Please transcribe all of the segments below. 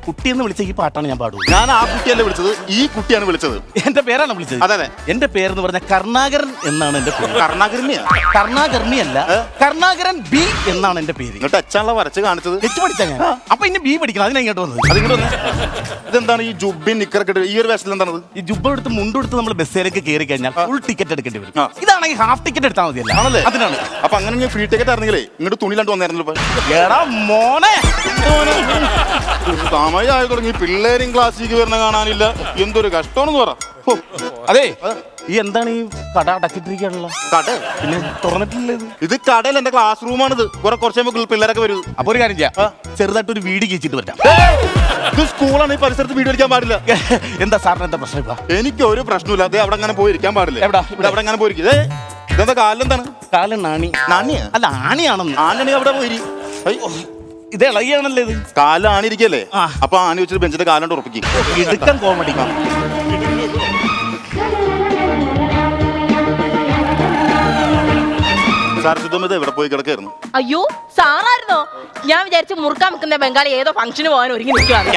കുട്ടിയെന്ന് വിളിച്ച ഈ പാട്ടാണ് ഞാൻ പാടുന്നത്. ഞാൻ ആ കുട്ടിയല്ലേ വിളിച്ചത്, ഈ കുട്ടിയാണ് വിളിച്ചത്. എന്റെ പേരാണ് വിളിച്ചത്. അതെ, എന്റെ പേരെന്ന് പറഞ്ഞ കരുണാകരൻ എന്നാണ് എന്റെ പേര്. കരുണാകരനി അല്ല, കരുണാകരൻ ബി എന്നാണ് എന്റെ പേര്. ഇങ്ങോട്ട് അച്ഛനുള്ള വരച്ച് കാണിച്ചത് എച്ച് പഠിച്ചാ ഞാൻ. അപ്പൊ ഇനി ബി പഠിക്കണം, അതിനാ ഇങ്ങോട്ട് വന്നത്. അതിങ്ങോട്ട് വന്ന് ഇതെന്താണ് ഈ ജുബിൻ നിക്കറൊക്കെ ഈ ഒരു വേഷത്തിൽ എന്താണത്? ഈ ജുബ്ബ എടുത്ത് മുണ്ടെടുത്ത് നമ്മൾ ബസ്സിലേക്ക് കയറി കഴിഞ്ഞാൽ ഫുൾ ടിക്കറ്റ് എടുക്കേണ്ടി വരും. ഇതാണെങ്കിൽ ഹാഫ് ടിക്കറ്റ് എടുത്താൽ മതിയല്ല. ആണല്ലേ? അതിനാണ്. അപ്പൊ അങ്ങനെ ഫ്രീ ടിക്കറ്റ് ആയിരുന്നെങ്കിലേ ഇങ്ങോട്ട് തുണിയിലാണ്ട് വന്നായിരുന്നല്ലോ. എടാ മോനെ, സമയമായി തുടങ്ങി, പിള്ളേരും ക്ലാസ്സിലേക്ക് വരുന്ന കാണാനില്ല. എന്തൊരു കഷ്ടമാണെന്ന് പറ. അതെ, ഈ എന്താണ് ഈ കട അടക്കിട്ടിരിക്കാനുള്ള കട? പിന്നെ തുറന്നിട്ടില്ല. ഇത് കടയിൽ എന്റെ ക്ലാസ് റൂമാണിത്. കുറച്ച് പിള്ളേരൊക്കെ വരും. അപ്പൊ ഒരു കാര്യം ചെയ്യാം, ചെറുതായിട്ട് ഒരു വീട് കഴിച്ചിട്ട് വരാം. ഇത് സ്കൂളാണ്, ഈ പരിസരത്ത് വീട് അടിക്കാൻ പാടില്ല. എന്താ സാറിന് എന്താ പ്രശ്നം? ഇപ്പൊ എനിക്ക് ഒരു പ്രശ്നമില്ല. അതെ, അവിടെ അങ്ങനെ പോയിരിക്കാൻ പാടില്ല. എവിടെ അവിടെ അങ്ങനെ പോയിരിക്കും. ഇതെന്താ കാലിലെന്താണ്? കാലം നാണി. നാണിയാ? അല്ല, ആണിയാണെന്ന്. ആണി അവിടെ പോയി. ഇത് ഇളകിയാണല്ലേ ഇത്. കാല് ആണിരിക്കല്ലേ? അപ്പൊ ആണി വെച്ചിട്ട് ബെഞ്ചിന്റെ കാലോണ്ട് ഉറപ്പിക്കും. ഇടുക്കം കോമഡി. സാർ സുധമിത് എവിടെ പോയി കിടക്കായിരുന്നു? അയ്യോ, സാറായിരുന്നോ? ഞാൻ വിചാരിച്ചു മുറുക്കാൻ വെക്കുന്ന ബംഗാളി ഏതോ ഫംഗ്ഷന് പോകാൻ ഒരുങ്ങി നിൽക്കുവാണ്.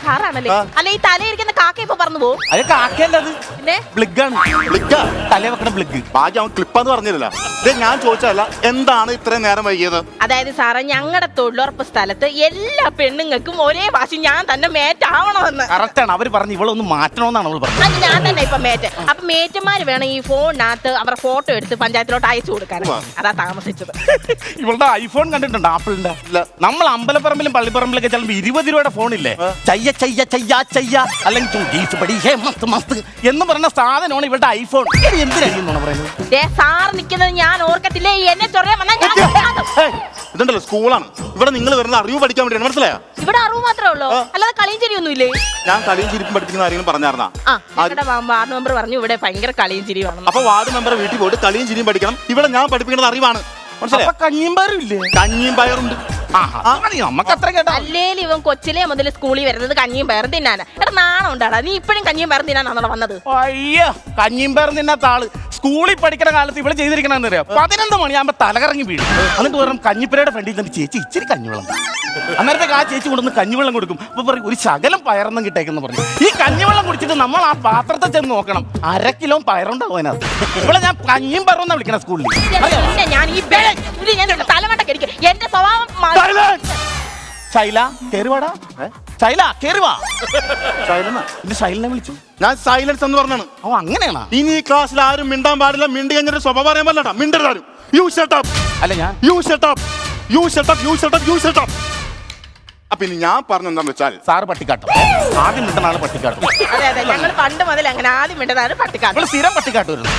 സാറാണല്ലേ? അല്ല, ഈ തലയിരിക്കുന്ന കാക്ക ഇപ്പൊ പറന്നു പോകും. അത് കാക്കയല്ലത്, പിന്നെ ബ്ലിഗാണ്. തല വെക്കണ ബ്ലിഗ്. ബാക്കി അവൻ ക്ലിപ്പാന്ന് പറഞ്ഞില്ല. ഞാൻ ചോദിച്ചതല്ല, എന്താണ് ഇത്രയും നേരം വൈകിയത്? അതായത് സാറേ, ഞങ്ങളുടെ തൊഴിലുറപ്പ് സ്ഥലത്ത് എല്ലാ പെണ്ണുങ്ങൾക്കും ഒരേ ഭാഷ ഞാൻ തന്നെ മേറ്റാവണമെന്ന്. കറക്റ്റാണ്. അവര് പറഞ്ഞു ഇവളൊന്ന് മാറ്റണമെന്നാണ് അവൾ പറഞ്ഞത്. അത് ഞാൻ തന്നെ ഇപ്പൊ മേറ്റ്. അപ്പൊ മേറ്റന്മാര് വേണം ഈ ഫോണിനകത്ത് അവരുടെ ഫോട്ടോ എടുത്ത് പഞ്ചായത്തിലോട്ട് അയച്ചു കൊടുക്കാൻ. അതാ താമസിച്ചത്. ഇവളുടെ ഐഫോൺ കണ്ടിട്ടുണ്ട് ആപ്പിളിന്റെ? നമ്മൾ അമ്പലപ്പറമ്പിലും പള്ളിപ്പറമ്പിലൊക്കെ ചിലപ്പോൾ 20 രൂപയുടെ ഫോണില്ലേ, ചയ്യ ചയ്യ ചയ്യ ചയ്യ അല്ലെങ്കിൽ എന്ന് പറഞ്ഞ സാധനമാണ് ഇവളുടെ ഐഫോൺ. എന്തിനാണ് പറയുന്നത്? സാർ നിൽക്കുന്നത് ഞാൻ ഓർക്കത്തില്ലേ? എന്നെ ചൊറിയാൻ വന്നാൽ ഇതുണ്ടല്ലോ, സ്കൂളാണ്. ഇവിടെ നിങ്ങൾ വരുന്ന അറിവ് പഠിക്കാൻ വേണ്ടിയാണ്, മനസ്സിലായോ? ഇവിടെ അറിവ് മാത്രമേ ഉള്ളൂ, അല്ലാതെ കളിയും ചിരിയൊന്നും ഇല്ലേ? ഞാൻ കളിയും ചിരിപ്പും പഠിപ്പിക്കുന്ന ആരെങ്കിലും പറഞ്ഞായിരുന്നാ? വാർഡ് മെമ്പർ പറഞ്ഞു ഇവിടെ ഭയങ്കര കളിയും ചിരിയാണ്. അപ്പൊ വാർഡ് മെമ്പറെ വീട്ടിൽ പോയിട്ട് കളിയും ചിരിയും പഠിക്കണം. ഇവിടെ ഞാൻ പഠിപ്പിക്കുന്നത് അറിവാണ്, മനസ്സിലായോ? കഞ്ഞിയും പയറും ഇല്ലേ? കഞ്ഞിയും പയറുണ്ട്. നമുക്ക് അത്ര കേട്ടോ. അല്ലേലും ഇവൻ കൊച്ചിലെ മുതൽ സ്കൂളിൽ വരുന്നത് കഞ്ഞിയും പയറും തിന്നാനാ. എടാ, നാണം ഉണ്ടാടാ, നീ ഇപ്പഴും കഞ്ഞിയും പയറും തിന്നാനാണോ വന്നത്? അയ്യോ, കഞ്ഞിയും പയറും തിന്നാത്ത ആള് സ്കൂളിൽ പഠിക്കുന്ന കാലത്ത് ഇവിടെ ചെയ്തിരിക്കണമെന്ന് അറിയാം. 11 മണിയാകുമ്പോ തലകറങ്ങി വീഴും. എന്നിട്ട് പറയും കഞ്ഞിപ്പുരയുടെ ഫ്രണ്ടിൽ നിന്ന് ചേച്ചി ഇച്ചിരി കഞ്ഞിവെള്ളം. അന്നേരത്തേക്ക് ആ ചേച്ചി കൊണ്ടുവന്ന് കഞ്ഞിവെള്ളം കൊടുക്കും. അപ്പൊ പറയും ഒരു ശകലം പയറൊന്നും കിട്ടേക്കെന്ന് പറഞ്ഞു. ഈ കഞ്ഞിവെള്ളം കുടിച്ചിട്ട് നമ്മൾ ആ പാത്രത്തെ ചെന്ന് നോക്കണം, 1/2 കിലോ പയറുണ്ടാവും അതിനകത്ത്. ഇവിടെ ഞാൻ കഞ്ഞിയും പയറൊന്നാ വിളിക്കണ സ്കൂളിൽ. ഞാൻ ഈ തലമണ്ടക്കരിക്കും എന്റെ സ്വഭാവം. ശൈല കേറുവാടാ, ശൈല കേറുവാ. ശൈലനെ വിളിച്ചു. ഞാൻ സൈലൻസ് എന്ന് പറഞ്ഞാണ്. ഓ, അങ്ങനെയാണോ? ഇനി ഈ ക്ലാസ്സിൽ ആരും മിണ്ടാൻ പാടില്ല. മിണ്ടി കഴിഞ്ഞൊരു സ്വഭാവം പറയാൻ പാടില്ല. മിണ്ടരുതാരും. You shut up. അല്ല, ഞാൻ you shut up, you shut up, you shut up, you shut up. അപ്പൊ ഇനി ഞാൻ പറഞ്ഞെന്താന്ന് വെച്ചാൽ, സാറ് പട്ടിക്കാട്ടും. ആദ്യം മിണ്ടുന്ന പട്ടിക്കാട്ടും. അതെ, ഞങ്ങൾ പണ്ട് മുതൽ അങ്ങനെ ആദ്യം മിണ്ടുന്നതാണ് പട്ടിക്കാട്ടും. സ്ഥിരം പട്ടിക്കാട്ട് വരുന്നത്.